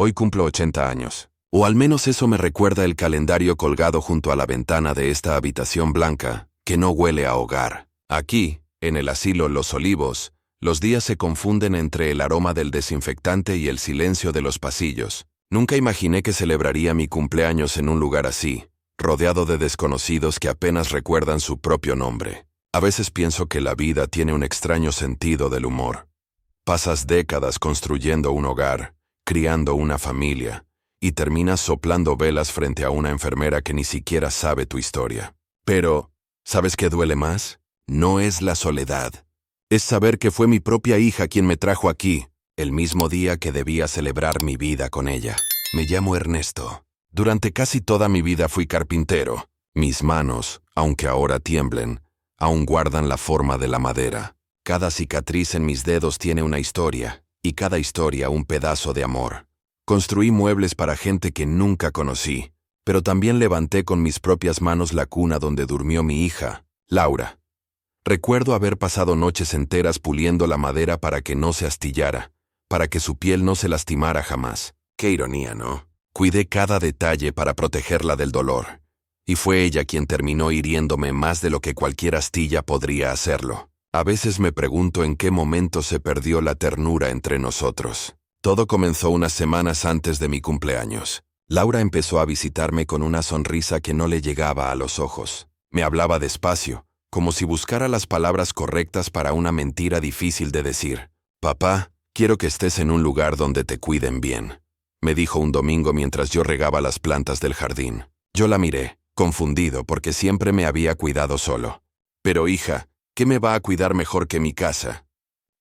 Hoy cumplo 80 años. O al menos eso me recuerda el calendario colgado junto a la ventana de esta habitación blanca, que no huele a hogar. Aquí, en el asilo Los Olivos, los días se confunden entre el aroma del desinfectante y el silencio de los pasillos. Nunca imaginé que celebraría mi cumpleaños en un lugar así, rodeado de desconocidos que apenas recuerdan su propio nombre. A veces pienso que la vida tiene un extraño sentido del humor. Pasas décadas construyendo un hogar, criando una familia, y terminas soplando velas frente a una enfermera que ni siquiera sabe tu historia. Pero, ¿sabes qué duele más? No es la soledad. Es saber que fue mi propia hija quien me trajo aquí, el mismo día que debía celebrar mi vida con ella. Me llamo Ernesto. Durante casi toda mi vida fui carpintero. Mis manos, aunque ahora tiemblen, aún guardan la forma de la madera. Cada cicatriz en mis dedos tiene una historia, y cada historia un pedazo de amor. Construí muebles para gente que nunca conocí, pero también levanté con mis propias manos la cuna donde durmió mi hija, Laura. Recuerdo haber pasado noches enteras puliendo la madera para que no se astillara, para que su piel no se lastimara jamás. Qué ironía, ¿no? Cuidé cada detalle para protegerla del dolor, y fue ella quien terminó hiriéndome más de lo que cualquier astilla podría hacerlo. A veces me pregunto en qué momento se perdió la ternura entre nosotros. Todo comenzó unas semanas antes de mi cumpleaños. Laura empezó a visitarme con una sonrisa que no le llegaba a los ojos. Me hablaba despacio, como si buscara las palabras correctas para una mentira difícil de decir. «Papá, quiero que estés en un lugar donde te cuiden bien», me dijo un domingo mientras yo regaba las plantas del jardín. Yo la miré, confundido porque siempre me había cuidado solo. «Pero hija, ¿qué me va a cuidar mejor que mi casa?»,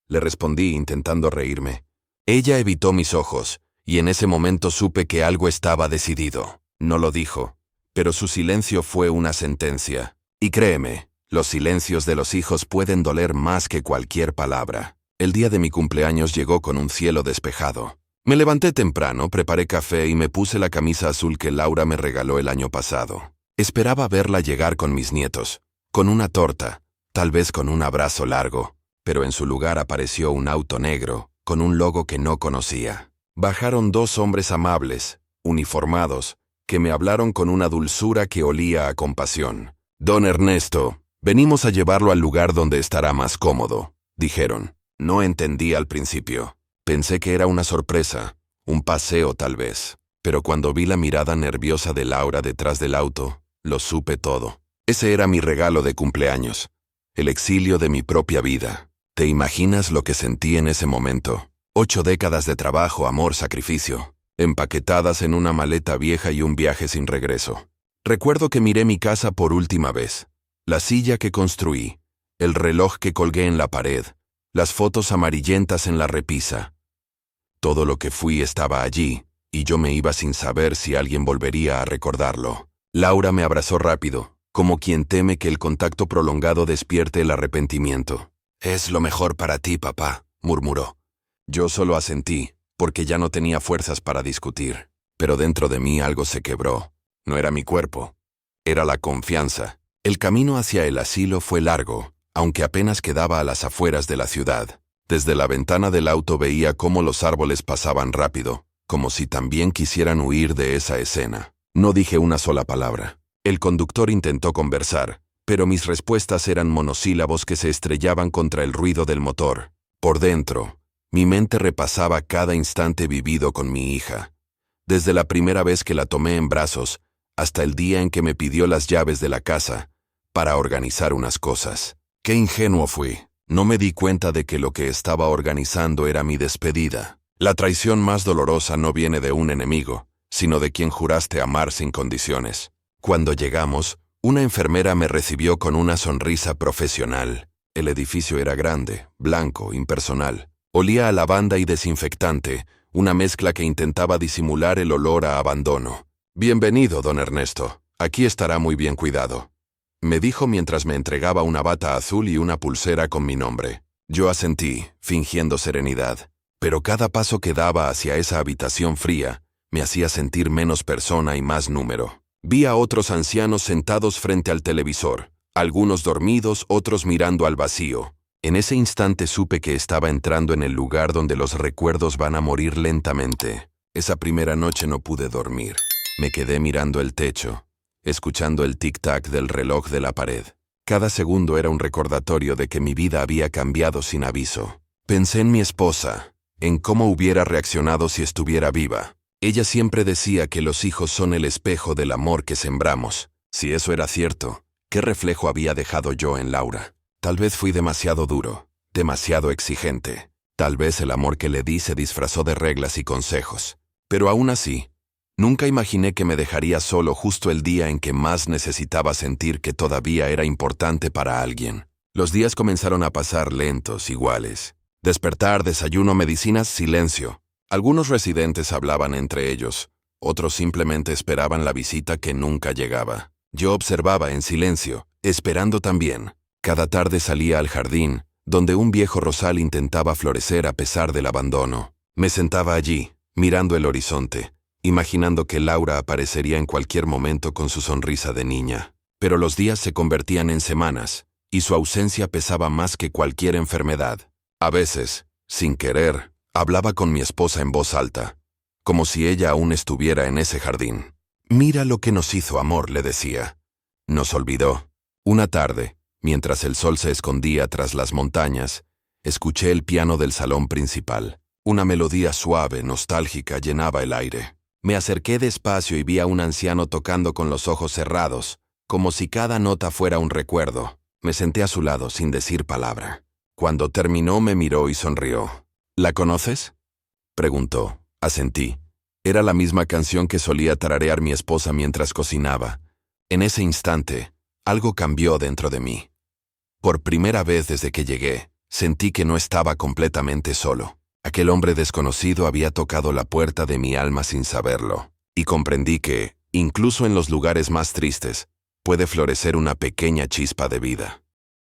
le respondí intentando reírme. Ella evitó mis ojos, y en ese momento supe que algo estaba decidido. No lo dijo, pero su silencio fue una sentencia. Y créeme, los silencios de los hijos pueden doler más que cualquier palabra. El día de mi cumpleaños llegó con un cielo despejado. Me levanté temprano, preparé café y me puse la camisa azul que Laura me regaló el año pasado. Esperaba verla llegar con mis nietos, con una torta, tal vez con un abrazo largo, pero en su lugar apareció un auto negro, con un logo que no conocía. Bajaron dos hombres amables, uniformados, que me hablaron con una dulzura que olía a compasión. «Don Ernesto, venimos a llevarlo al lugar donde estará más cómodo», dijeron. No entendí al principio. Pensé que era una sorpresa, un paseo tal vez. Pero cuando vi la mirada nerviosa de Laura detrás del auto, lo supe todo. Ese era mi regalo de cumpleaños, el exilio de mi propia vida. ¿Te imaginas lo que sentí en ese momento? 8 décadas de trabajo, amor, sacrificio, empaquetadas en una maleta vieja y un viaje sin regreso. Recuerdo que miré mi casa por última vez, la silla que construí, el reloj que colgué en la pared, las fotos amarillentas en la repisa. Todo lo que fui estaba allí, y yo me iba sin saber si alguien volvería a recordarlo. Laura me abrazó rápido, como quien teme que el contacto prolongado despierte el arrepentimiento. «Es lo mejor para ti, papá», murmuró. Yo solo asentí, porque ya no tenía fuerzas para discutir. Pero dentro de mí algo se quebró. No era mi cuerpo. Era la confianza. El camino hacia el asilo fue largo, aunque apenas quedaba a las afueras de la ciudad. Desde la ventana del auto veía cómo los árboles pasaban rápido, como si también quisieran huir de esa escena. No dije una sola palabra. El conductor intentó conversar, pero mis respuestas eran monosílabos que se estrellaban contra el ruido del motor. Por dentro, mi mente repasaba cada instante vivido con mi hija. Desde la primera vez que la tomé en brazos, hasta el día en que me pidió las llaves de la casa, para organizar unas cosas. Qué ingenuo fui. No me di cuenta de que lo que estaba organizando era mi despedida. La traición más dolorosa no viene de un enemigo, sino de quien juraste amar sin condiciones. Cuando llegamos, una enfermera me recibió con una sonrisa profesional. El edificio era grande, blanco, impersonal. Olía a lavanda y desinfectante, una mezcla que intentaba disimular el olor a abandono. «Bienvenido, don Ernesto. Aquí estará muy bien cuidado», me dijo mientras me entregaba una bata azul y una pulsera con mi nombre. Yo asentí, fingiendo serenidad. Pero cada paso que daba hacia esa habitación fría me hacía sentir menos persona y más número. Vi a otros ancianos sentados frente al televisor, algunos dormidos, otros mirando al vacío. En ese instante supe que estaba entrando en el lugar donde los recuerdos van a morir lentamente. Esa primera noche no pude dormir. Me quedé mirando el techo, escuchando el tic-tac del reloj de la pared. Cada segundo era un recordatorio de que mi vida había cambiado sin aviso. Pensé en mi esposa, en cómo hubiera reaccionado si estuviera viva. Ella siempre decía que los hijos son el espejo del amor que sembramos. Si eso era cierto, ¿qué reflejo había dejado yo en Laura? Tal vez fui demasiado duro, demasiado exigente. Tal vez el amor que le di se disfrazó de reglas y consejos. Pero aún así, nunca imaginé que me dejaría solo justo el día en que más necesitaba sentir que todavía era importante para alguien. Los días comenzaron a pasar lentos, iguales. Despertar, desayuno, medicinas, silencio. Algunos residentes hablaban entre ellos, otros simplemente esperaban la visita que nunca llegaba. Yo observaba en silencio, esperando también. Cada tarde salía al jardín, donde un viejo rosal intentaba florecer a pesar del abandono. Me sentaba allí, mirando el horizonte, imaginando que Laura aparecería en cualquier momento con su sonrisa de niña. Pero los días se convertían en semanas, y su ausencia pesaba más que cualquier enfermedad. A veces, sin querer, hablaba con mi esposa en voz alta, como si ella aún estuviera en ese jardín. «Mira lo que nos hizo, amor», le decía. Nos olvidó. Una tarde, mientras el sol se escondía tras las montañas, escuché el piano del salón principal. Una melodía suave, nostálgica, llenaba el aire. Me acerqué despacio y vi a un anciano tocando con los ojos cerrados, como si cada nota fuera un recuerdo. Me senté a su lado sin decir palabra. Cuando terminó me miró y sonrió. «¿La conoces?», preguntó. Asentí. Era la misma canción que solía tararear mi esposa mientras cocinaba. En ese instante, algo cambió dentro de mí. Por primera vez desde que llegué, sentí que no estaba completamente solo. Aquel hombre desconocido había tocado la puerta de mi alma sin saberlo. Y comprendí que, incluso en los lugares más tristes, puede florecer una pequeña chispa de vida.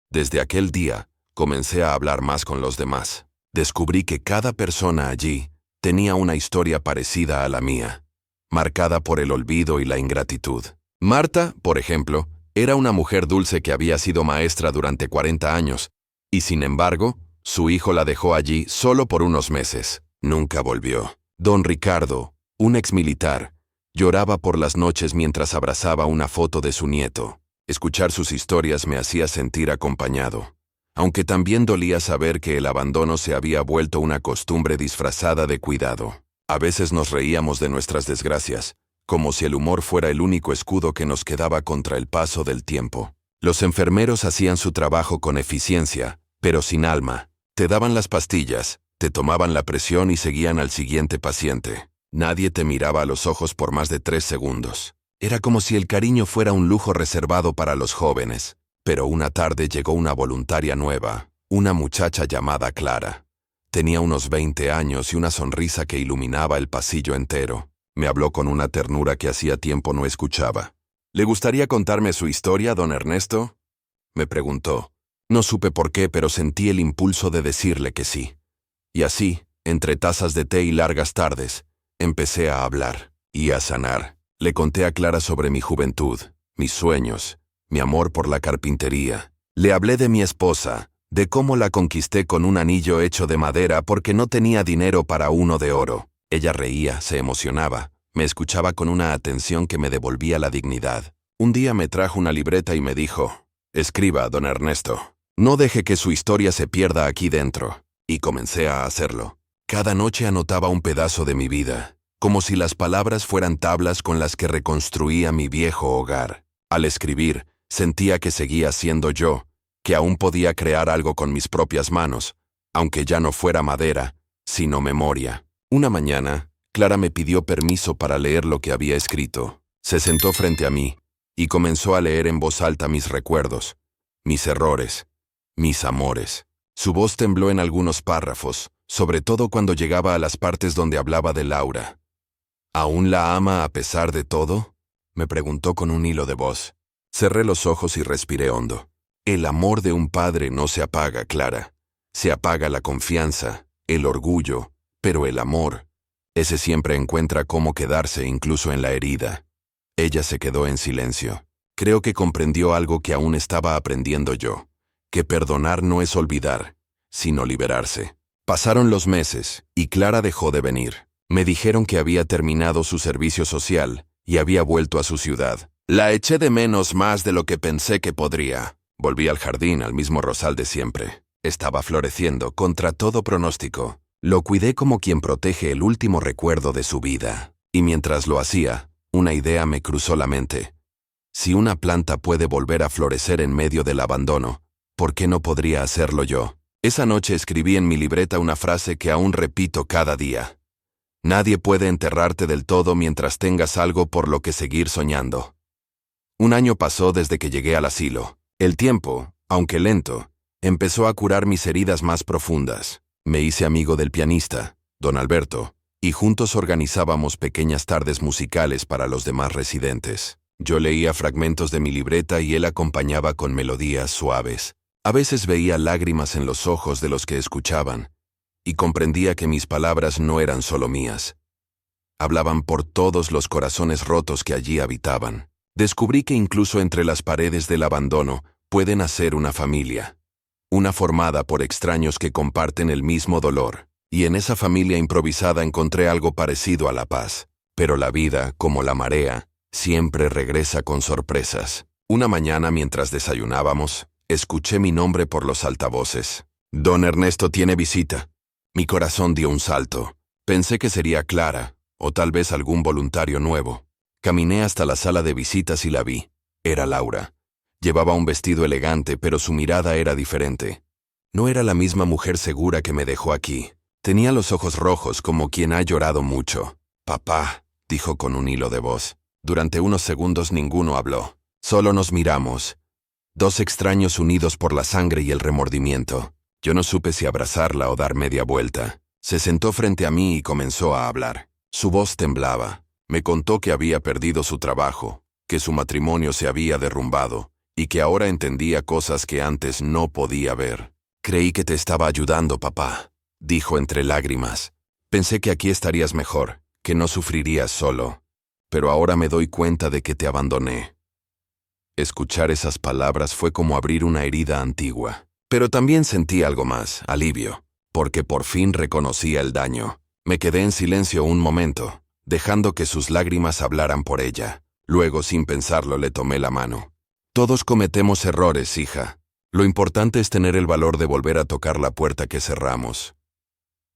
Desde aquel día, comencé a hablar más con los demás. Descubrí que cada persona allí tenía una historia parecida a la mía, marcada por el olvido y la ingratitud. Marta, por ejemplo, era una mujer dulce que había sido maestra durante 40 años, y sin embargo, su hijo la dejó allí solo por unos meses. Nunca volvió. Don Ricardo, un exmilitar, lloraba por las noches mientras abrazaba una foto de su nieto. Escuchar sus historias me hacía sentir acompañado, aunque también dolía saber que el abandono se había vuelto una costumbre disfrazada de cuidado. A veces nos reíamos de nuestras desgracias, como si el humor fuera el único escudo que nos quedaba contra el paso del tiempo. Los enfermeros hacían su trabajo con eficiencia, pero sin alma. Te daban las pastillas, te tomaban la presión y seguían al siguiente paciente. Nadie te miraba a los ojos por más de 3 segundos. Era como si el cariño fuera un lujo reservado para los jóvenes. Pero una tarde llegó una voluntaria nueva, una muchacha llamada Clara. Tenía unos 20 años y una sonrisa que iluminaba el pasillo entero. Me habló con una ternura que hacía tiempo no escuchaba. «¿Le gustaría contarme su historia, don Ernesto?», me preguntó. No supe por qué, pero sentí el impulso de decirle que sí. Y así, entre tazas de té y largas tardes, empecé a hablar y a sanar. Le conté a Clara sobre mi juventud, mis sueños, mi amor por la carpintería. Le hablé de mi esposa, de cómo la conquisté con un anillo hecho de madera porque no tenía dinero para uno de oro. Ella reía, se emocionaba, me escuchaba con una atención que me devolvía la dignidad. Un día me trajo una libreta y me dijo: «Escriba, don Ernesto. No deje que su historia se pierda aquí dentro». Y comencé a hacerlo. Cada noche anotaba un pedazo de mi vida, como si las palabras fueran tablas con las que reconstruía mi viejo hogar. Al escribir, sentía que seguía siendo yo, que aún podía crear algo con mis propias manos, aunque ya no fuera madera, sino memoria. Una mañana, Clara me pidió permiso para leer lo que había escrito. Se sentó frente a mí y comenzó a leer en voz alta mis recuerdos, mis errores, mis amores. Su voz tembló en algunos párrafos, sobre todo cuando llegaba a las partes donde hablaba de Laura. «¿Aún la ama a pesar de todo?», me preguntó con un hilo de voz. Cerré los ojos y respiré hondo. El amor de un padre no se apaga, Clara. Se apaga la confianza, el orgullo, pero el amor, ese siempre encuentra cómo quedarse incluso en la herida. Ella se quedó en silencio. Creo que comprendió algo que aún estaba aprendiendo yo, que perdonar no es olvidar, sino liberarse. Pasaron los meses, y Clara dejó de venir. Me dijeron que había terminado su servicio social y había vuelto a su ciudad. La eché de menos más de lo que pensé que podría. Volví al jardín, al mismo rosal de siempre. Estaba floreciendo contra todo pronóstico. Lo cuidé como quien protege el último recuerdo de su vida. Y mientras lo hacía, una idea me cruzó la mente. Si una planta puede volver a florecer en medio del abandono, ¿por qué no podría hacerlo yo? Esa noche escribí en mi libreta una frase que aún repito cada día. Nadie puede enterrarte del todo mientras tengas algo por lo que seguir soñando. Un año pasó desde que llegué al asilo. El tiempo, aunque lento, empezó a curar mis heridas más profundas. Me hice amigo del pianista, don Alberto, y juntos organizábamos pequeñas tardes musicales para los demás residentes. Yo leía fragmentos de mi libreta y él acompañaba con melodías suaves. A veces veía lágrimas en los ojos de los que escuchaban, y comprendía que mis palabras no eran solo mías. Hablaban por todos los corazones rotos que allí habitaban. Descubrí que incluso entre las paredes del abandono puede nacer una familia. Una formada por extraños que comparten el mismo dolor. Y en esa familia improvisada encontré algo parecido a la paz. Pero la vida, como la marea, siempre regresa con sorpresas. Una mañana mientras desayunábamos, escuché mi nombre por los altavoces. «Don Ernesto tiene visita». Mi corazón dio un salto. Pensé que sería Clara, o tal vez algún voluntario nuevo. Caminé hasta la sala de visitas y la vi. Era Laura. Llevaba un vestido elegante, pero su mirada era diferente. No era la misma mujer segura que me dejó aquí. Tenía los ojos rojos como quien ha llorado mucho. «Papá», dijo con un hilo de voz. Durante unos segundos ninguno habló. Solo nos miramos. Dos extraños unidos por la sangre y el remordimiento. Yo no supe si abrazarla o dar media vuelta. Se sentó frente a mí y comenzó a hablar. Su voz temblaba. Me contó que había perdido su trabajo, que su matrimonio se había derrumbado, y que ahora entendía cosas que antes no podía ver. «Creí que te estaba ayudando, papá», dijo entre lágrimas. «Pensé que aquí estarías mejor, que no sufrirías solo. Pero ahora me doy cuenta de que te abandoné». Escuchar esas palabras fue como abrir una herida antigua. Pero también sentí algo más, alivio, porque por fin reconocía el daño. Me quedé en silencio un momento, dejando que sus lágrimas hablaran por ella. Luego, sin pensarlo, le tomé la mano. «Todos cometemos errores, hija. Lo importante es tener el valor de volver a tocar la puerta que cerramos».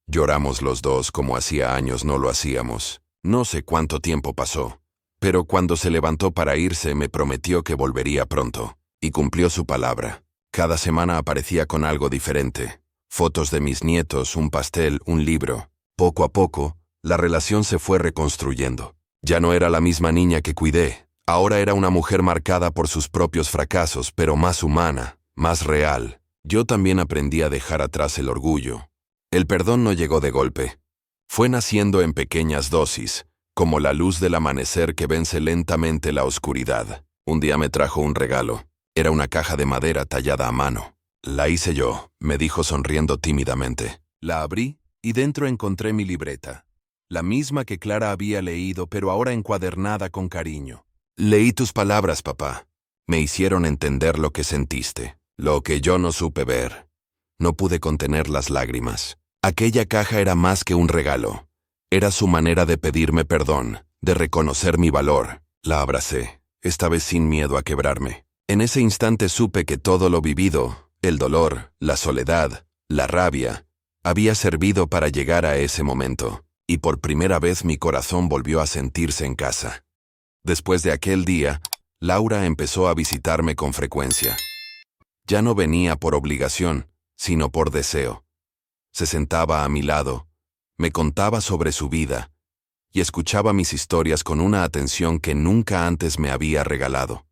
Lloramos los dos como hacía años no lo hacíamos. No sé cuánto tiempo pasó, pero cuando se levantó para irse me prometió que volvería pronto, y cumplió su palabra. Cada semana aparecía con algo diferente. Fotos de mis nietos, un pastel, un libro. Poco a poco, la relación se fue reconstruyendo. Ya no era la misma niña que cuidé. Ahora era una mujer marcada por sus propios fracasos, pero más humana, más real. Yo también aprendí a dejar atrás el orgullo. El perdón no llegó de golpe. Fue naciendo en pequeñas dosis, como la luz del amanecer que vence lentamente la oscuridad. Un día me trajo un regalo. Era una caja de madera tallada a mano. «La hice yo», me dijo sonriendo tímidamente. La abrí y dentro encontré mi libreta. La misma que Clara había leído, pero ahora encuadernada con cariño. «Leí tus palabras, papá. Me hicieron entender lo que sentiste, lo que yo no supe ver». No pude contener las lágrimas. Aquella caja era más que un regalo. Era su manera de pedirme perdón, de reconocer mi valor. La abracé, esta vez sin miedo a quebrarme. En ese instante supe que todo lo vivido, el dolor, la soledad, la rabia, había servido para llegar a ese momento, y por primera vez mi corazón volvió a sentirse en casa. Después de aquel día, Laura empezó a visitarme con frecuencia. Ya no venía por obligación, sino por deseo. Se sentaba a mi lado, me contaba sobre su vida, y escuchaba mis historias con una atención que nunca antes me había regalado.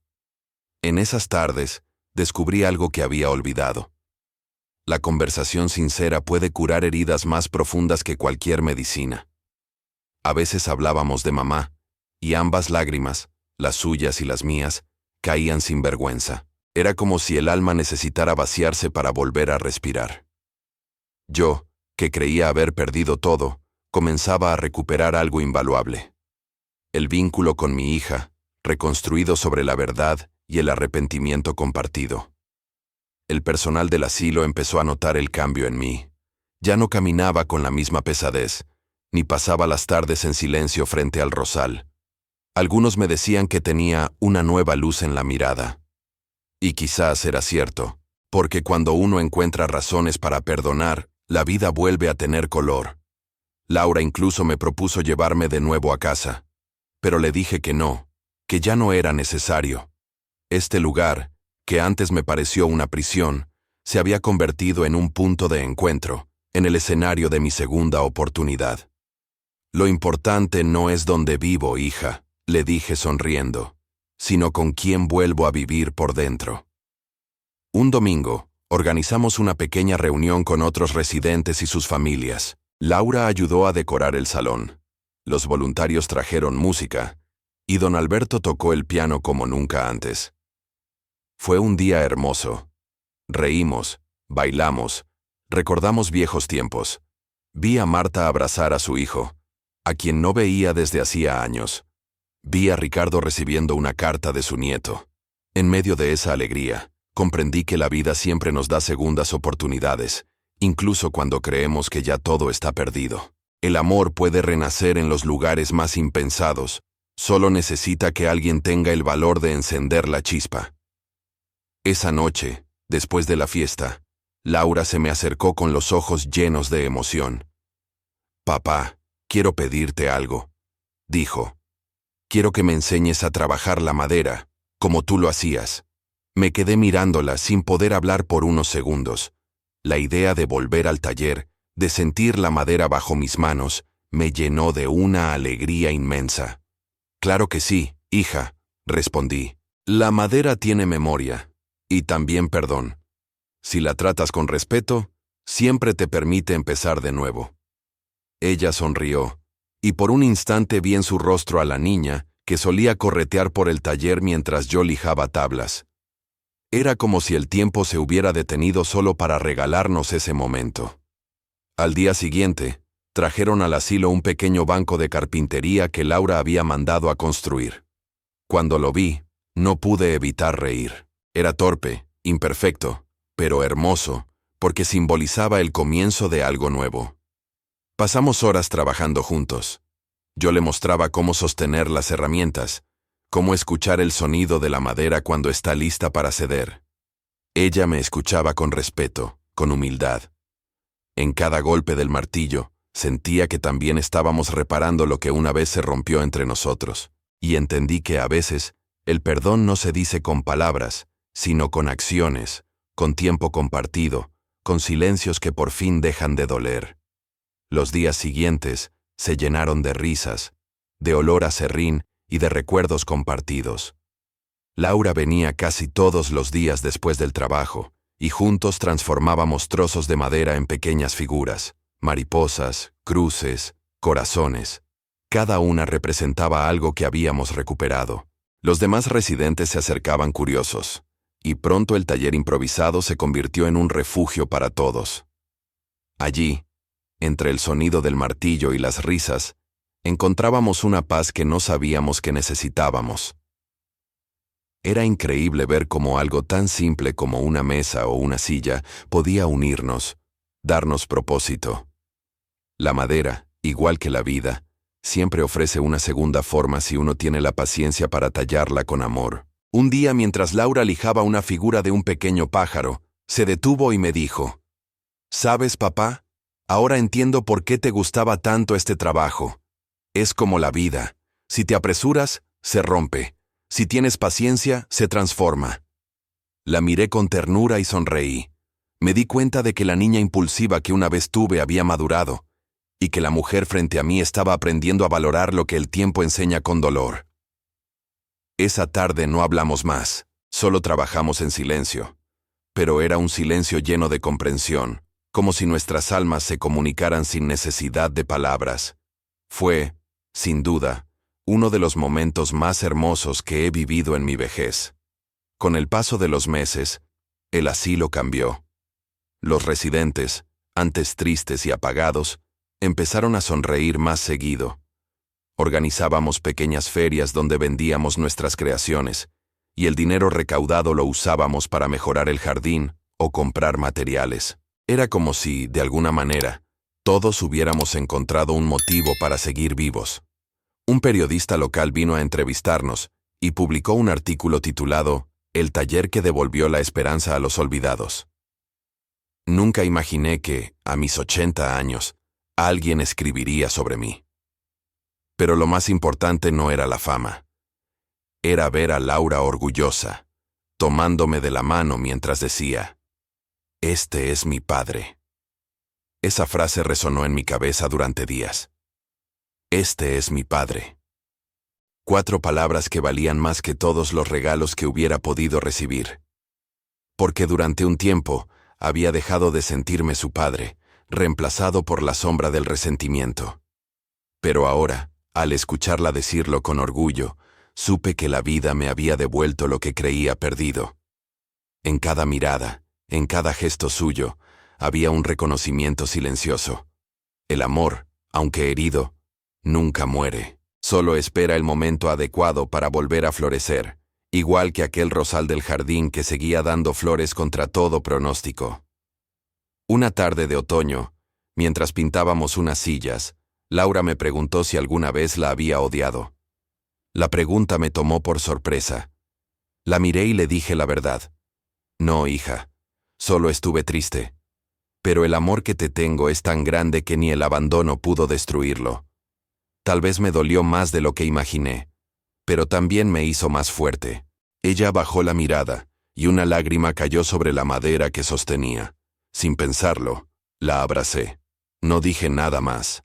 En esas tardes, descubrí algo que había olvidado. La conversación sincera puede curar heridas más profundas que cualquier medicina. A veces hablábamos de mamá, y ambas lágrimas, las suyas y las mías, caían sin vergüenza. Era como si el alma necesitara vaciarse para volver a respirar. Yo, que creía haber perdido todo, comenzaba a recuperar algo invaluable. El vínculo con mi hija, reconstruido sobre la verdad y el arrepentimiento compartido. El personal del asilo empezó a notar el cambio en mí. Ya no caminaba con la misma pesadez, ni pasaba las tardes en silencio frente al rosal. Algunos me decían que tenía una nueva luz en la mirada. Y quizás era cierto, porque cuando uno encuentra razones para perdonar, la vida vuelve a tener color. Laura incluso me propuso llevarme de nuevo a casa, pero le dije que no, que ya no era necesario. Este lugar, que antes me pareció una prisión, se había convertido en un punto de encuentro, en el escenario de mi segunda oportunidad. Lo importante no es dónde vivo, hija, le dije sonriendo, sino con quién vuelvo a vivir por dentro. Un domingo, organizamos una pequeña reunión con otros residentes y sus familias. Laura ayudó a decorar el salón. Los voluntarios trajeron música, y don Alberto tocó el piano como nunca antes. Fue un día hermoso. Reímos, bailamos, recordamos viejos tiempos. Vi a Marta abrazar a su hijo, a quien no veía desde hacía años. Vi a Ricardo recibiendo una carta de su nieto. En medio de esa alegría, comprendí que la vida siempre nos da segundas oportunidades, incluso cuando creemos que ya todo está perdido. El amor puede renacer en los lugares más impensados, solo necesita que alguien tenga el valor de encender la chispa. Esa noche, después de la fiesta, Laura se me acercó con los ojos llenos de emoción. «Papá, quiero pedirte algo», dijo. «Quiero que me enseñes a trabajar la madera, como tú lo hacías». Me quedé mirándola sin poder hablar por unos segundos. La idea de volver al taller, de sentir la madera bajo mis manos, me llenó de una alegría inmensa. «Claro que sí, hija», respondí. «La madera tiene memoria, y también perdón. Si la tratas con respeto, siempre te permite empezar de nuevo». Ella sonrió, y por un instante vi en su rostro a la niña, que solía corretear por el taller mientras yo lijaba tablas. Era como si el tiempo se hubiera detenido solo para regalarnos ese momento. Al día siguiente, trajeron al asilo un pequeño banco de carpintería que Laura había mandado a construir. Cuando lo vi, no pude evitar reír. Era torpe, imperfecto, pero hermoso, porque simbolizaba el comienzo de algo nuevo. Pasamos horas trabajando juntos. Yo le mostraba cómo sostener las herramientas, cómo escuchar el sonido de la madera cuando está lista para ceder. Ella me escuchaba con respeto, con humildad. En cada golpe del martillo, sentía que también estábamos reparando lo que una vez se rompió entre nosotros, y entendí que a veces, el perdón no se dice con palabras, sino con acciones, con tiempo compartido, con silencios que por fin dejan de doler. Los días siguientes se llenaron de risas, de olor a serrín y de recuerdos compartidos. Laura venía casi todos los días después del trabajo, y juntos transformábamos trozos de madera en pequeñas figuras, mariposas, cruces, corazones. Cada una representaba algo que habíamos recuperado. Los demás residentes se acercaban curiosos, y pronto el taller improvisado se convirtió en un refugio para todos. Allí, entre el sonido del martillo y las risas, encontrábamos una paz que no sabíamos que necesitábamos. Era increíble ver cómo algo tan simple como una mesa o una silla podía unirnos, darnos propósito. La madera, igual que la vida, siempre ofrece una segunda forma si uno tiene la paciencia para tallarla con amor. Un día, mientras Laura lijaba una figura de un pequeño pájaro, se detuvo y me dijo: «¿Sabes, papá? Ahora entiendo por qué te gustaba tanto este trabajo. Es como la vida. Si te apresuras, se rompe. Si tienes paciencia, se transforma». La miré con ternura y sonreí. Me di cuenta de que la niña impulsiva que una vez tuve había madurado, y que la mujer frente a mí estaba aprendiendo a valorar lo que el tiempo enseña con dolor. Esa tarde no hablamos más, solo trabajamos en silencio. Pero era un silencio lleno de comprensión, como si nuestras almas se comunicaran sin necesidad de palabras. Fue, sin duda, uno de los momentos más hermosos que he vivido en mi vejez. Con el paso de los meses, el asilo cambió. Los residentes, antes tristes y apagados, empezaron a sonreír más seguido. Organizábamos pequeñas ferias donde vendíamos nuestras creaciones, y el dinero recaudado lo usábamos para mejorar el jardín o comprar materiales. Era como si, de alguna manera, todos hubiéramos encontrado un motivo para seguir vivos. Un periodista local vino a entrevistarnos y publicó un artículo titulado El taller que devolvió la esperanza a los olvidados. Nunca imaginé que, a mis 80 años, alguien escribiría sobre mí. Pero lo más importante no era la fama. Era ver a Laura orgullosa, tomándome de la mano mientras decía, «Este es mi padre». Esa frase resonó en mi cabeza durante días. «Este es mi padre». 4 palabras que valían más que todos los regalos que hubiera podido recibir. Porque durante un tiempo había dejado de sentirme su padre, reemplazado por la sombra del resentimiento. Pero ahora, al escucharla decirlo con orgullo, supe que la vida me había devuelto lo que creía perdido. En cada mirada, en cada gesto suyo, había un reconocimiento silencioso. El amor, aunque herido, nunca muere. Solo espera el momento adecuado para volver a florecer, igual que aquel rosal del jardín que seguía dando flores contra todo pronóstico. Una tarde de otoño, mientras pintábamos unas sillas, Laura me preguntó si alguna vez la había odiado. La pregunta me tomó por sorpresa. La miré y le dije la verdad. «No, hija, solo estuve triste. Pero el amor que te tengo es tan grande que ni el abandono pudo destruirlo. Tal vez me dolió más de lo que imaginé, pero también me hizo más fuerte». Ella bajó la mirada, y una lágrima cayó sobre la madera que sostenía. Sin pensarlo, la abracé. No dije nada más.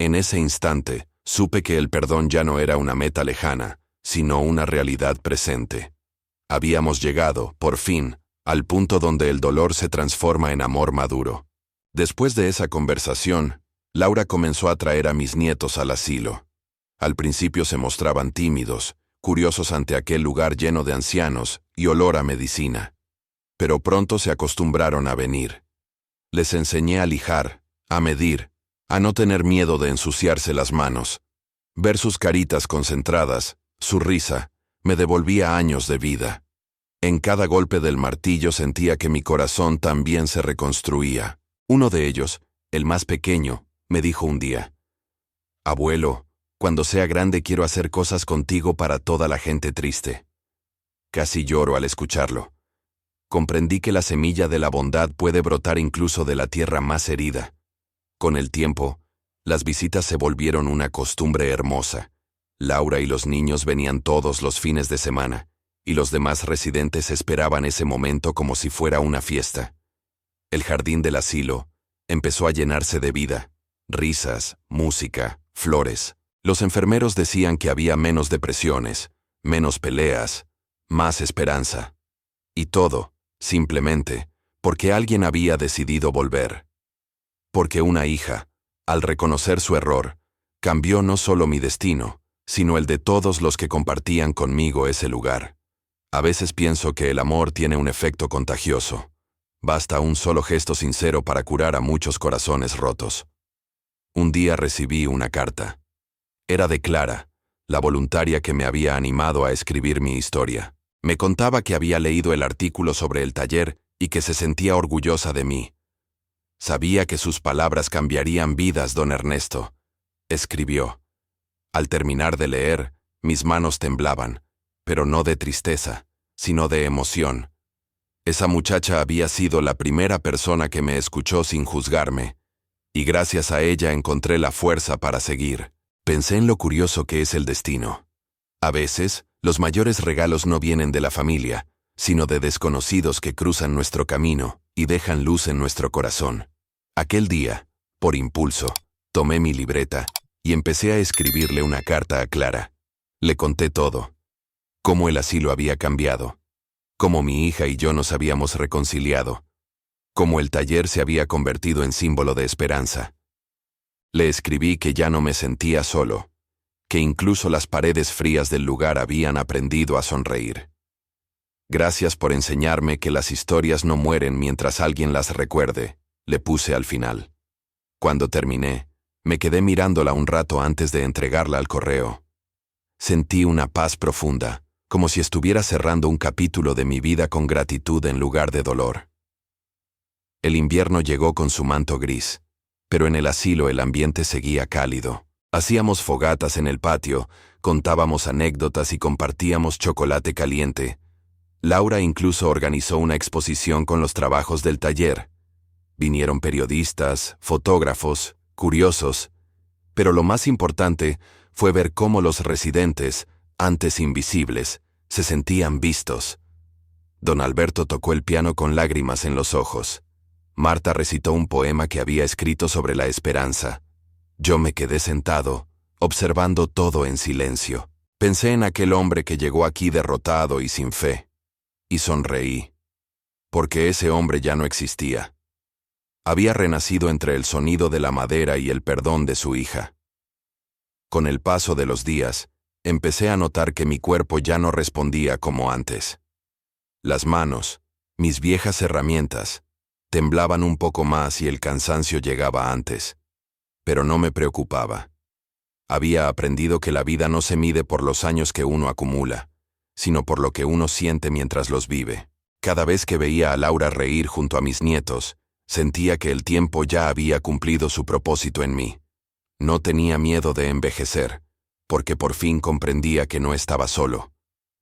En ese instante, supe que el perdón ya no era una meta lejana, sino una realidad presente. Habíamos llegado, por fin, al punto donde el dolor se transforma en amor maduro. Después de esa conversación, Laura comenzó a traer a mis nietos al asilo. Al principio se mostraban tímidos, curiosos ante aquel lugar lleno de ancianos y olor a medicina. Pero pronto se acostumbraron a venir. Les enseñé a lijar, a medir, a no tener miedo de ensuciarse las manos. Ver sus caritas concentradas, su risa, me devolvía años de vida. En cada golpe del martillo sentía que mi corazón también se reconstruía. Uno de ellos, el más pequeño, me dijo un día, «Abuelo, cuando sea grande quiero hacer cosas contigo para toda la gente triste». Casi lloro al escucharlo. Comprendí que la semilla de la bondad puede brotar incluso de la tierra más herida. Con el tiempo, las visitas se volvieron una costumbre hermosa. Laura y los niños venían todos los fines de semana, y los demás residentes esperaban ese momento como si fuera una fiesta. El jardín del asilo empezó a llenarse de vida. Risas, música, flores. Los enfermeros decían que había menos depresiones, menos peleas, más esperanza. Y todo, simplemente, porque alguien había decidido volver. Porque una hija, al reconocer su error, cambió no solo mi destino, sino el de todos los que compartían conmigo ese lugar. A veces pienso que el amor tiene un efecto contagioso. Basta un solo gesto sincero para curar a muchos corazones rotos. Un día recibí una carta. Era de Clara, la voluntaria que me había animado a escribir mi historia. Me contaba que había leído el artículo sobre el taller y que se sentía orgullosa de mí. Sabía que sus palabras cambiarían vidas, don Ernesto. Escribió. Al terminar de leer, mis manos temblaban, pero no de tristeza, sino de emoción. Esa muchacha había sido la primera persona que me escuchó sin juzgarme, y gracias a ella encontré la fuerza para seguir. Pensé en lo curioso que es el destino. A veces, los mayores regalos no vienen de la familia, sino de desconocidos que cruzan nuestro camino y dejan luz en nuestro corazón. Aquel día, por impulso, tomé mi libreta y empecé a escribirle una carta a Clara. Le conté todo. Cómo el asilo había cambiado. Cómo mi hija y yo nos habíamos reconciliado. Cómo el taller se había convertido en símbolo de esperanza. Le escribí que ya no me sentía solo, que incluso las paredes frías del lugar habían aprendido a sonreír. Gracias por enseñarme que las historias no mueren mientras alguien las recuerde, le puse al final. Cuando terminé, me quedé mirándola un rato antes de entregarla al correo. Sentí una paz profunda, como si estuviera cerrando un capítulo de mi vida con gratitud en lugar de dolor. El invierno llegó con su manto gris. Pero en el asilo el ambiente seguía cálido. Hacíamos fogatas en el patio, contábamos anécdotas y compartíamos chocolate caliente. Laura incluso organizó una exposición con los trabajos del taller. Vinieron periodistas, fotógrafos, curiosos, pero lo más importante fue ver cómo los residentes, antes invisibles, se sentían vistos. Don Alberto tocó el piano con lágrimas en los ojos. Marta recitó un poema que había escrito sobre la esperanza. Yo me quedé sentado, observando todo en silencio. Pensé en aquel hombre que llegó aquí derrotado y sin fe. Y sonreí, porque ese hombre ya no existía. Había renacido entre el sonido de la madera y el perdón de su hija. Con el paso de los días, empecé a notar que mi cuerpo ya no respondía como antes. Las manos, mis viejas herramientas, temblaban un poco más y el cansancio llegaba antes. Pero no me preocupaba. Había aprendido que la vida no se mide por los años que uno acumula, sino por lo que uno siente mientras los vive. Cada vez que veía a Laura reír junto a mis nietos, sentía que el tiempo ya había cumplido su propósito en mí. No tenía miedo de envejecer, porque por fin comprendía que no estaba solo.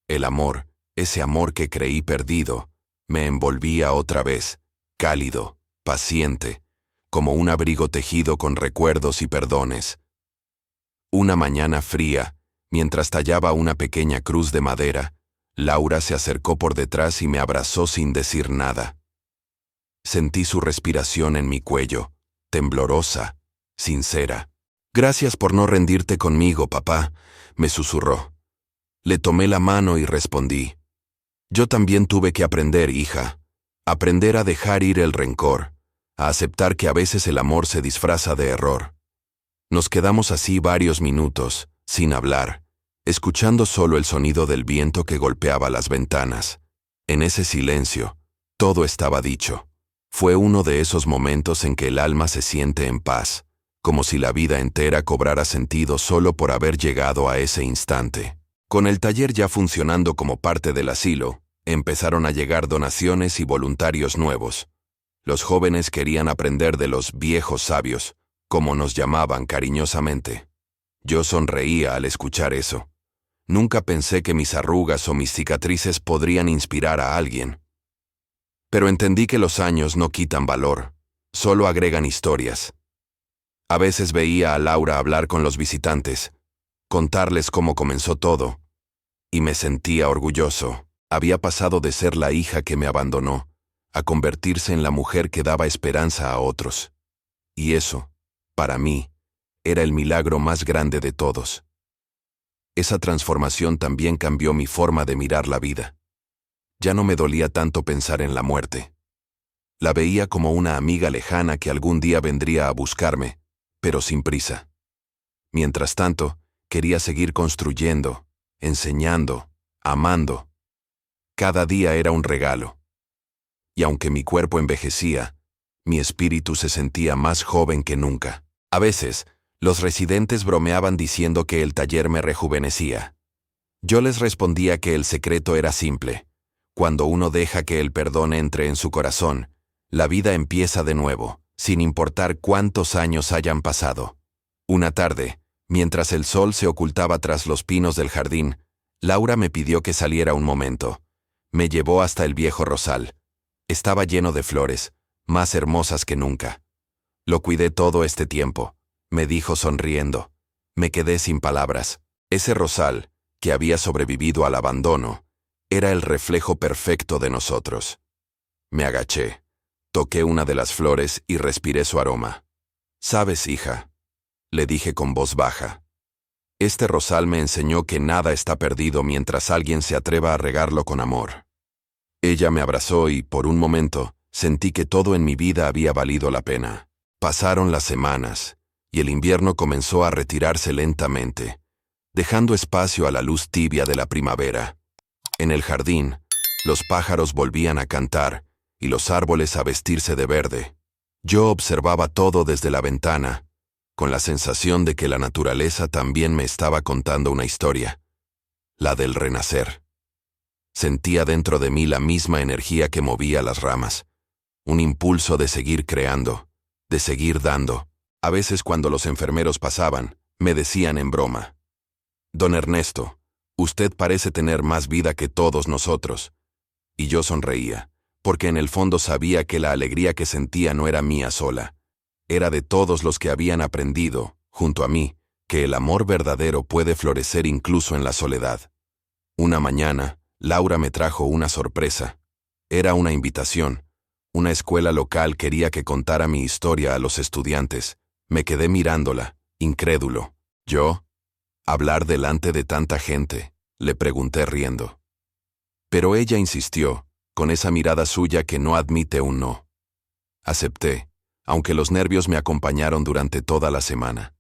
El amor, ese amor que creí perdido, me envolvía otra vez, cálido, paciente, como un abrigo tejido con recuerdos y perdones. Una mañana fría, mientras tallaba una pequeña cruz de madera, Laura se acercó por detrás y me abrazó sin decir nada. Sentí su respiración en mi cuello, temblorosa, sincera. «Gracias por no rendirte conmigo, papá», me susurró. Le tomé la mano y respondí. «Yo también tuve que aprender, hija. Aprender a dejar ir el rencor, a aceptar que a veces el amor se disfraza de error». Nos quedamos así varios minutos, sin hablar, escuchando solo el sonido del viento que golpeaba las ventanas. En ese silencio, todo estaba dicho. Fue uno de esos momentos en que el alma se siente en paz, como si la vida entera cobrara sentido solo por haber llegado a ese instante. Con el taller ya funcionando como parte del asilo, empezaron a llegar donaciones y voluntarios nuevos. Los jóvenes querían aprender de los viejos sabios, como nos llamaban cariñosamente. Yo sonreía al escuchar eso. Nunca pensé que mis arrugas o mis cicatrices podrían inspirar a alguien. Pero entendí que los años no quitan valor, solo agregan historias. A veces veía a Laura hablar con los visitantes, contarles cómo comenzó todo, y me sentía orgulloso. Había pasado de ser la hija que me abandonó, a convertirse en la mujer que daba esperanza a otros. Y eso, para mí, era el milagro más grande de todos. Esa transformación también cambió mi forma de mirar la vida. Ya no me dolía tanto pensar en la muerte. La veía como una amiga lejana que algún día vendría a buscarme, pero sin prisa. Mientras tanto, quería seguir construyendo, enseñando, amando. Cada día era un regalo. Y aunque mi cuerpo envejecía, mi espíritu se sentía más joven que nunca. A veces, los residentes bromeaban diciendo que el taller me rejuvenecía. Yo les respondía que el secreto era simple. Cuando uno deja que el perdón entre en su corazón, la vida empieza de nuevo, sin importar cuántos años hayan pasado. Una tarde, mientras el sol se ocultaba tras los pinos del jardín, Laura me pidió que saliera un momento. Me llevó hasta el viejo rosal. Estaba lleno de flores, más hermosas que nunca. Lo cuidé todo este tiempo, me dijo sonriendo. Me quedé sin palabras. Ese rosal, que había sobrevivido al abandono, era el reflejo perfecto de nosotros. Me agaché, toqué una de las flores y respiré su aroma. «¿Sabes, hija?», le dije con voz baja. «Este rosal me enseñó que nada está perdido mientras alguien se atreva a regarlo con amor». Ella me abrazó y, por un momento, sentí que todo en mi vida había valido la pena. Pasaron las semanas, y el invierno comenzó a retirarse lentamente, dejando espacio a la luz tibia de la primavera. En el jardín, los pájaros volvían a cantar, y los árboles a vestirse de verde. Yo observaba todo desde la ventana, con la sensación de que la naturaleza también me estaba contando una historia, la del renacer. Sentía dentro de mí la misma energía que movía las ramas, un impulso de seguir creando, de seguir dando, A veces cuando los enfermeros pasaban, me decían en broma: «Don Ernesto, usted parece tener más vida que todos nosotros». Y yo sonreía, porque en el fondo sabía que la alegría que sentía no era mía sola. Era de todos los que habían aprendido, junto a mí, que el amor verdadero puede florecer incluso en la soledad. Una mañana, Laura me trajo una sorpresa. Era una invitación. Una escuela local quería que contara mi historia a los estudiantes. Me quedé mirándola, incrédulo. ¿Yo? ¿Hablar delante de tanta gente?, le pregunté riendo. Pero ella insistió, con esa mirada suya que no admite un no. Acepté, aunque los nervios me acompañaron durante toda la semana.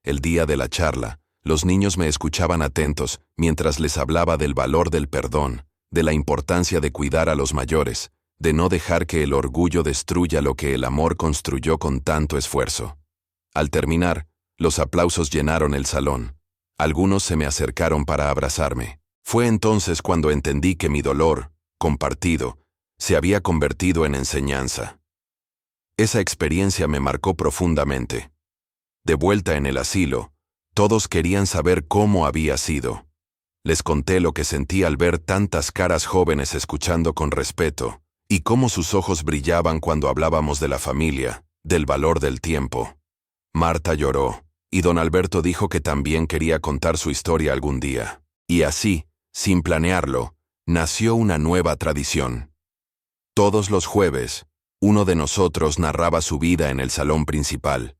El día de la charla, los niños me escuchaban atentos mientras les hablaba del valor del perdón, de la importancia de cuidar a los mayores, de no dejar que el orgullo destruya lo que el amor construyó con tanto esfuerzo. Al terminar, los aplausos llenaron el salón. Algunos se me acercaron para abrazarme. Fue entonces cuando entendí que mi dolor, compartido, se había convertido en enseñanza. Esa experiencia me marcó profundamente. De vuelta en el asilo, todos querían saber cómo había sido. Les conté lo que sentí al ver tantas caras jóvenes escuchando con respeto, y cómo sus ojos brillaban cuando hablábamos de la familia, del valor del tiempo. Marta lloró, y don Alberto dijo que también quería contar su historia algún día. Y así, sin planearlo, nació una nueva tradición. Todos los jueves, uno de nosotros narraba su vida en el salón principal.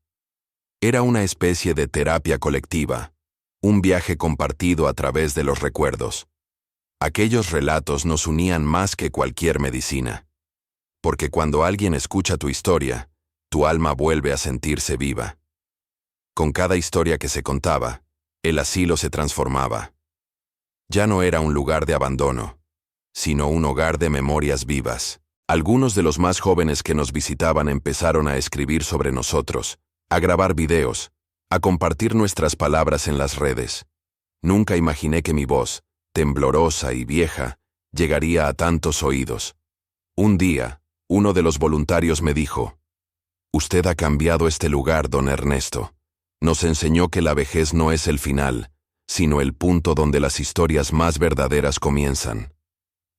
Era una especie de terapia colectiva, un viaje compartido a través de los recuerdos. Aquellos relatos nos unían más que cualquier medicina. Porque cuando alguien escucha tu historia, tu alma vuelve a sentirse viva. Con cada historia que se contaba, el asilo se transformaba. Ya no era un lugar de abandono, sino un hogar de memorias vivas. Algunos de los más jóvenes que nos visitaban empezaron a escribir sobre nosotros, a grabar videos, a compartir nuestras palabras en las redes. Nunca imaginé que mi voz, temblorosa y vieja, llegaría a tantos oídos. Un día, uno de los voluntarios me dijo: «Usted ha cambiado este lugar, don Ernesto. Nos enseñó que la vejez no es el final, sino el punto donde las historias más verdaderas comienzan».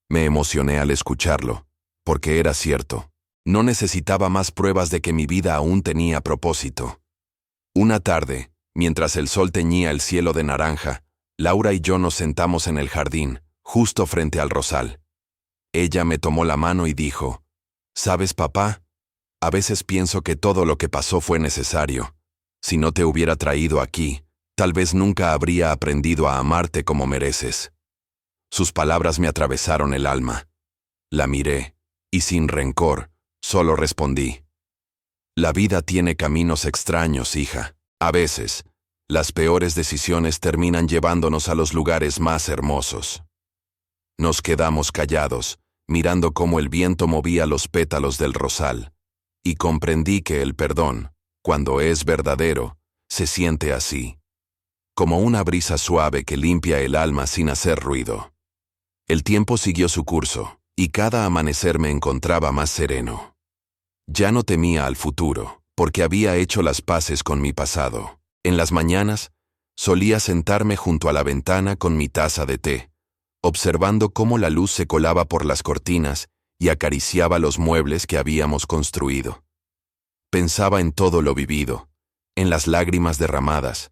Me emocioné al escucharlo, porque era cierto. No necesitaba más pruebas de que mi vida aún tenía propósito. Una tarde, mientras el sol teñía el cielo de naranja, Laura y yo nos sentamos en el jardín, justo frente al rosal. Ella me tomó la mano y dijo: «¿Sabes, papá? A veces pienso que todo lo que pasó fue necesario. Si no te hubiera traído aquí, tal vez nunca habría aprendido a amarte como mereces». Sus palabras me atravesaron el alma. La miré, y sin rencor, solo respondí: «La vida tiene caminos extraños, hija. A veces, las peores decisiones terminan llevándonos a los lugares más hermosos». Nos quedamos callados, mirando cómo el viento movía los pétalos del rosal, y comprendí que el perdón, cuando es verdadero, se siente así, como una brisa suave que limpia el alma sin hacer ruido. El tiempo siguió su curso, y cada amanecer me encontraba más sereno. Ya no temía al futuro, porque había hecho las paces con mi pasado. En las mañanas, solía sentarme junto a la ventana con mi taza de té, observando cómo la luz se colaba por las cortinas y acariciaba los muebles que habíamos construido. Pensaba en todo lo vivido, en las lágrimas derramadas,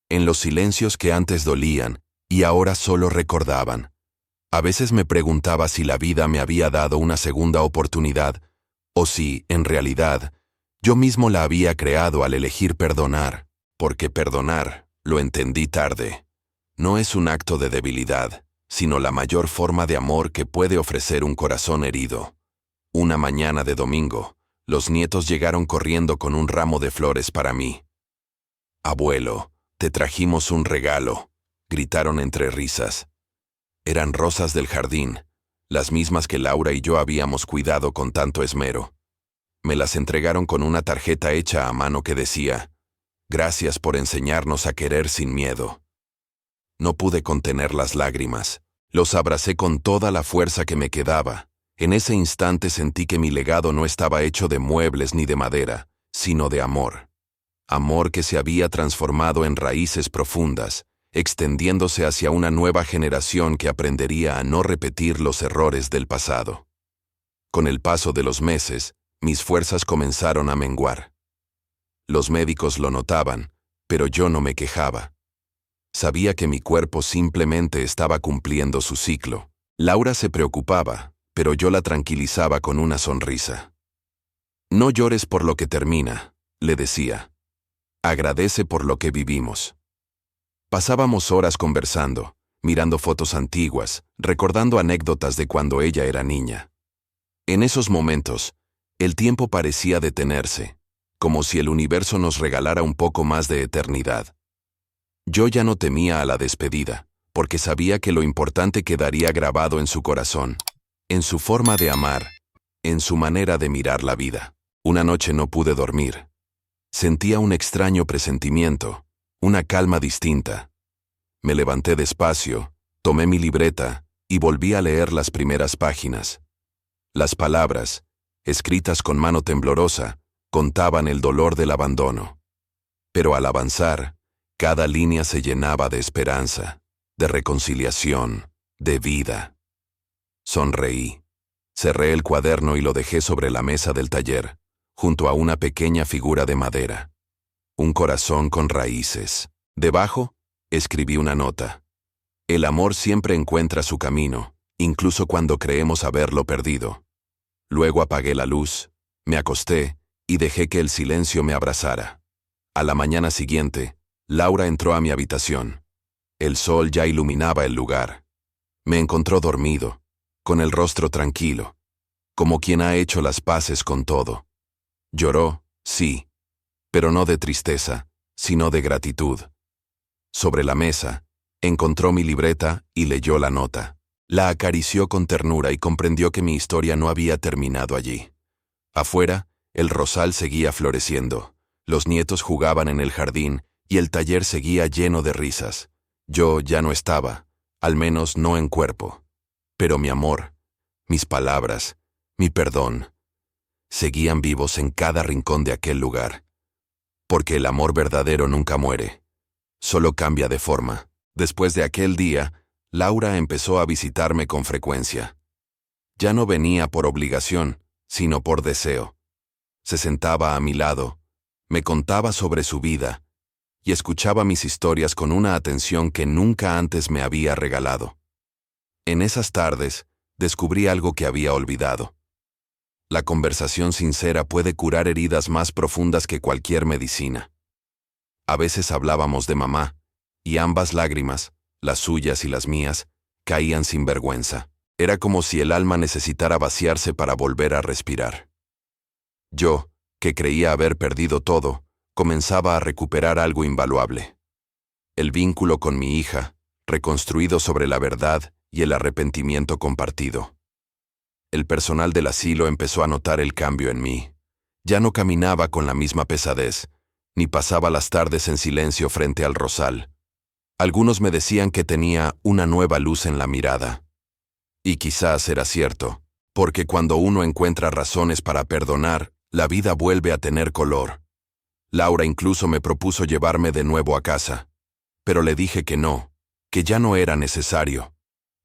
en los silencios que antes dolían y ahora solo recordaban. A veces me preguntaba si la vida me había dado una segunda oportunidad, o si, en realidad, yo mismo la había creado al elegir perdonar, porque perdonar, lo entendí tarde, no es un acto de debilidad, sino la mayor forma de amor que puede ofrecer un corazón herido. Una mañana de domingo, los nietos llegaron corriendo con un ramo de flores para mí. «Abuelo, te trajimos un regalo», gritaron entre risas. Eran rosas del jardín, las mismas que Laura y yo habíamos cuidado con tanto esmero. Me las entregaron con una tarjeta hecha a mano que decía: «Gracias por enseñarnos a querer sin miedo». No pude contener las lágrimas. Los abracé con toda la fuerza que me quedaba. En ese instante sentí que mi legado no estaba hecho de muebles ni de madera, sino de amor. amor que se había transformado en raíces profundas, extendiéndose hacia una nueva generación que aprendería a no repetir los errores del pasado. Con el paso de los meses, mis fuerzas comenzaron a menguar. Los médicos lo notaban, pero yo no me quejaba. Sabía que mi cuerpo simplemente estaba cumpliendo su ciclo. Laura se preocupaba, pero yo la tranquilizaba con una sonrisa. No llores por lo que termina, le decía. Agradece por lo que vivimos. Pasábamos horas conversando, mirando fotos antiguas, recordando anécdotas de cuando ella era niña. En esos momentos, el tiempo parecía detenerse, como si el universo nos regalara un poco más de eternidad. Yo ya no temía a la despedida, porque sabía que lo importante quedaría grabado en su corazón, en su forma de amar, en su manera de mirar la vida. Una noche no pude dormir. Sentía un extraño presentimiento, una calma distinta. Me levanté despacio, tomé mi libreta y volví a leer las primeras páginas. Las palabras, escritas con mano temblorosa, contaban el dolor del abandono. Pero al avanzar, cada línea se llenaba de esperanza, de reconciliación, de vida. Sonreí. Cerré el cuaderno y lo dejé sobre la mesa del taller, junto a una pequeña figura de madera. Un corazón con raíces. Debajo, escribí una nota. El amor siempre encuentra su camino, incluso cuando creemos haberlo perdido. Luego apagué la luz, me acosté y dejé que el silencio me abrazara. A la mañana siguiente, Laura entró a mi habitación. El sol ya iluminaba el lugar. Me encontró dormido, con el rostro tranquilo, como quien ha hecho las paces con todo. Lloró, sí, pero no de tristeza, sino de gratitud. Sobre la mesa, encontró mi libreta y leyó la nota. La acarició con ternura y comprendió que mi historia no había terminado allí. Afuera, el rosal seguía floreciendo, los nietos jugaban en el jardín y el taller seguía lleno de risas. Yo ya no estaba, al menos no en cuerpo. Pero mi amor, mis palabras, mi perdón, seguían vivos en cada rincón de aquel lugar. Porque el amor verdadero nunca muere, solo cambia de forma. Después de aquel día, Laura empezó a visitarme con frecuencia. Ya no venía por obligación, sino por deseo. Se sentaba a mi lado, me contaba sobre su vida, y escuchaba mis historias con una atención que nunca antes me había regalado. En esas tardes, descubrí algo que había olvidado. La conversación sincera puede curar heridas más profundas que cualquier medicina. A veces hablábamos de mamá, y ambas lágrimas, las suyas y las mías, caían sin vergüenza. Era como si el alma necesitara vaciarse para volver a respirar. Yo, que creía haber perdido todo, comenzaba a recuperar algo invaluable. El vínculo con mi hija, reconstruido sobre la verdad y el arrepentimiento compartido. El personal del asilo empezó a notar el cambio en mí. Ya no caminaba con la misma pesadez, ni pasaba las tardes en silencio frente al rosal. Algunos me decían que tenía una nueva luz en la mirada. Y quizás era cierto, porque cuando uno encuentra razones para perdonar, la vida vuelve a tener color. Laura incluso me propuso llevarme de nuevo a casa, pero le dije que no, que ya no era necesario.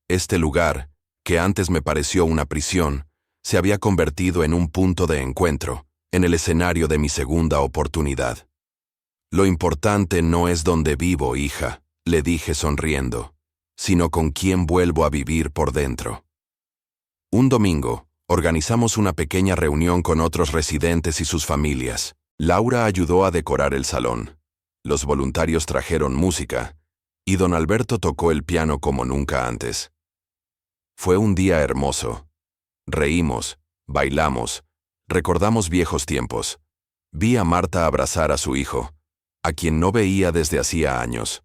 Este lugar, que antes me pareció una prisión, se había convertido en un punto de encuentro, en el escenario de mi segunda oportunidad. Lo importante no es dónde vivo, hija, le dije sonriendo, sino con quién vuelvo a vivir por dentro. Un domingo, organizamos una pequeña reunión con otros residentes y sus familias. Laura ayudó a decorar el salón. Los voluntarios trajeron música, y don Alberto tocó el piano como nunca antes. Fue un día hermoso. Reímos, bailamos, recordamos viejos tiempos. Vi a Marta abrazar a su hijo, a quien no veía desde hacía años.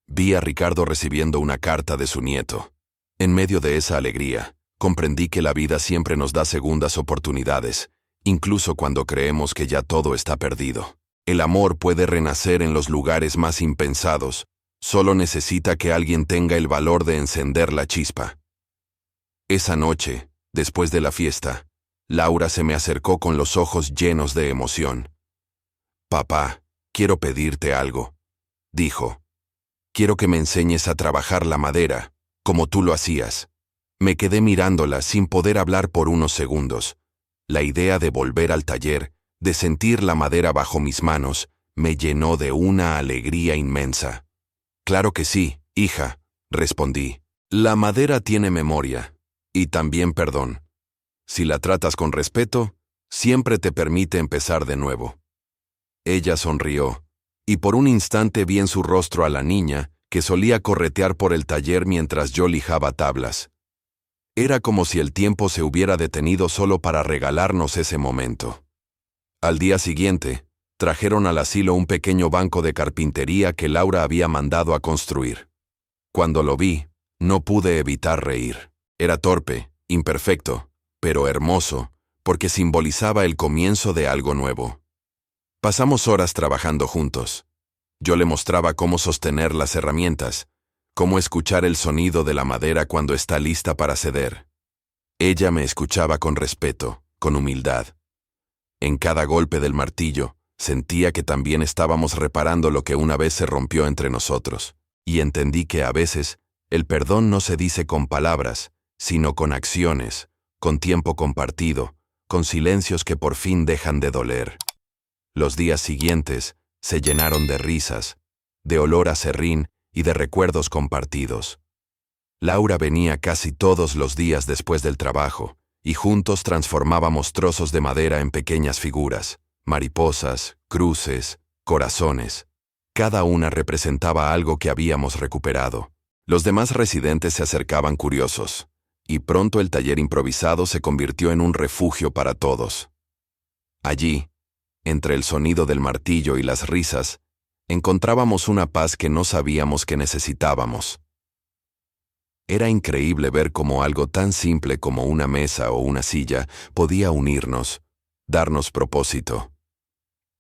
Vi a Ricardo recibiendo una carta de su nieto. En medio de esa alegría, comprendí que la vida siempre nos da segundas oportunidades, incluso cuando creemos que ya todo está perdido. El amor puede renacer en los lugares más impensados, solo necesita que alguien tenga el valor de encender la chispa. Esa noche, después de la fiesta, Laura se me acercó con los ojos llenos de emoción. «Papá», Quiero pedirte algo, dijo. Quiero que me enseñes a trabajar la madera, como tú lo hacías. Me quedé mirándola sin poder hablar por unos segundos. La idea de volver al taller, de sentir la madera bajo mis manos, me llenó de una alegría inmensa. Claro que sí, hija, respondí. La madera tiene memoria, y también perdón. Si la tratas con respeto, siempre te permite empezar de nuevo. Ella sonrió, y por un instante vi en su rostro a la niña, que solía corretear por el taller mientras yo lijaba tablas. Era como si el tiempo se hubiera detenido solo para regalarnos ese momento. Al día siguiente, trajeron al asilo un pequeño banco de carpintería que Laura había mandado a construir. Cuando lo vi, no pude evitar reír. Era torpe, imperfecto, pero hermoso, porque simbolizaba el comienzo de algo nuevo. Pasamos horas trabajando juntos. Yo le mostraba cómo sostener las herramientas, cómo escuchar el sonido de la madera cuando está lista para ceder. Ella me escuchaba con respeto, con humildad. En cada golpe del martillo, sentía que también estábamos reparando lo que una vez se rompió entre nosotros, y entendí que a veces el perdón no se dice con palabras, sino con acciones, con tiempo compartido, con silencios que por fin dejan de doler. Los días siguientes se llenaron de risas, de olor a serrín y de recuerdos compartidos. Laura venía casi todos los días después del trabajo, y juntos transformábamos trozos de madera en pequeñas figuras, mariposas, cruces, corazones. Cada una representaba algo que habíamos recuperado. Los demás residentes se acercaban curiosos, y pronto el taller improvisado se convirtió en un refugio para todos. Allí, entre el sonido del martillo y las risas, encontrábamos una paz que no sabíamos que necesitábamos. Era increíble ver cómo algo tan simple como una mesa o una silla podía unirnos, darnos propósito.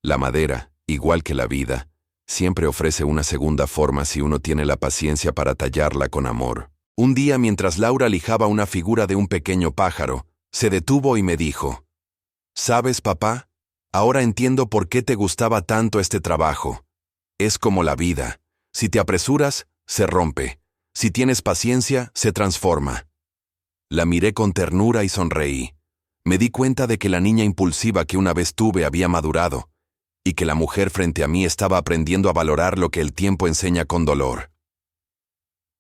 La madera, igual que la vida, siempre ofrece una segunda forma si uno tiene la paciencia para tallarla con amor. Un día, mientras Laura lijaba una figura de un pequeño pájaro, se detuvo y me dijo: «¿Sabes, papá? Ahora entiendo por qué te gustaba tanto este trabajo. Es como la vida. Si te apresuras, se rompe. Si tienes paciencia, se transforma». La miré con ternura y sonreí. Me di cuenta de que la niña impulsiva que una vez tuve había madurado, y que la mujer frente a mí estaba aprendiendo a valorar lo que el tiempo enseña con dolor.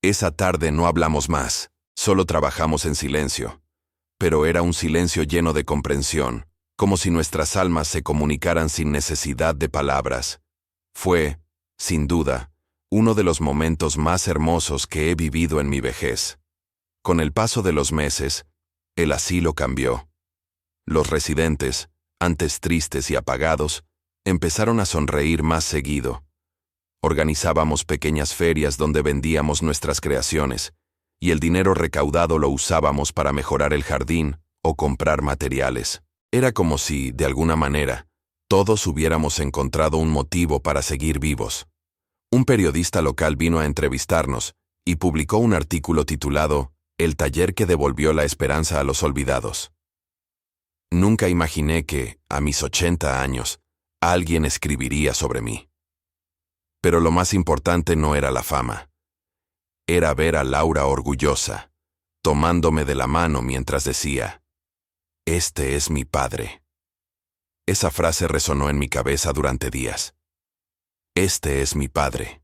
Esa tarde no hablamos más, solo trabajamos en silencio. Pero era un silencio lleno de comprensión, como si nuestras almas se comunicaran sin necesidad de palabras. Fue, sin duda, uno de los momentos más hermosos que he vivido en mi vejez. Con el paso de los meses, el asilo cambió. Los residentes, antes tristes y apagados, empezaron a sonreír más seguido. Organizábamos pequeñas ferias donde vendíamos nuestras creaciones, y el dinero recaudado lo usábamos para mejorar el jardín o comprar materiales. Era como si, de alguna manera, todos hubiéramos encontrado un motivo para seguir vivos. Un periodista local vino a entrevistarnos y publicó un artículo titulado «El taller que devolvió la esperanza a los olvidados». Nunca imaginé que, a mis 80 años, alguien escribiría sobre mí. Pero lo más importante no era la fama. Era ver a Laura orgullosa, tomándome de la mano mientras decía: «Este es mi padre». Esa frase resonó en mi cabeza durante días. Este es mi padre.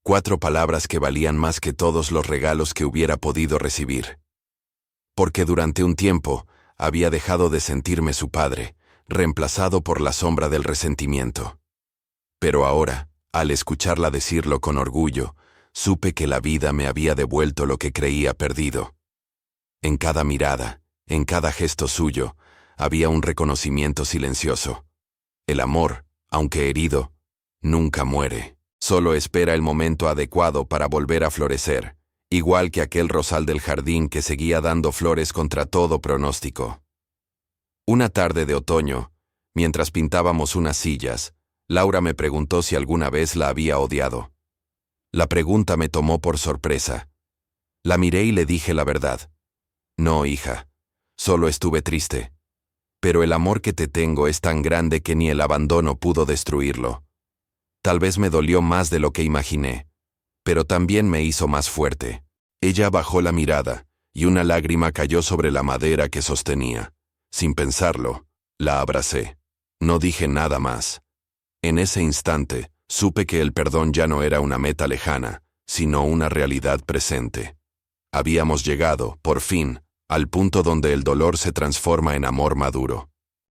4 palabras que valían más que todos los regalos que hubiera podido recibir. Porque durante un tiempo había dejado de sentirme su padre, reemplazado por la sombra del resentimiento. Pero ahora, al escucharla decirlo con orgullo, supe que la vida me había devuelto lo que creía perdido. En cada mirada, en cada gesto suyo, había un reconocimiento silencioso. El amor, aunque herido, nunca muere. Solo espera el momento adecuado para volver a florecer, igual que aquel rosal del jardín que seguía dando flores contra todo pronóstico. Una tarde de otoño, mientras pintábamos unas sillas, Laura me preguntó si alguna vez la había odiado. La pregunta me tomó por sorpresa. La miré y le dije la verdad. «No, hija, solo estuve triste. Pero el amor que te tengo es tan grande que ni el abandono pudo destruirlo. Tal vez me dolió más de lo que imaginé, pero también me hizo más fuerte. Ella bajó la mirada, y una lágrima cayó sobre la madera que sostenía. Sin pensarlo, la abracé. No dije nada más. En ese instante, supe que el perdón ya no era una meta lejana, sino una realidad presente. Habíamos llegado, por fin, al punto donde el dolor se transforma en amor maduro.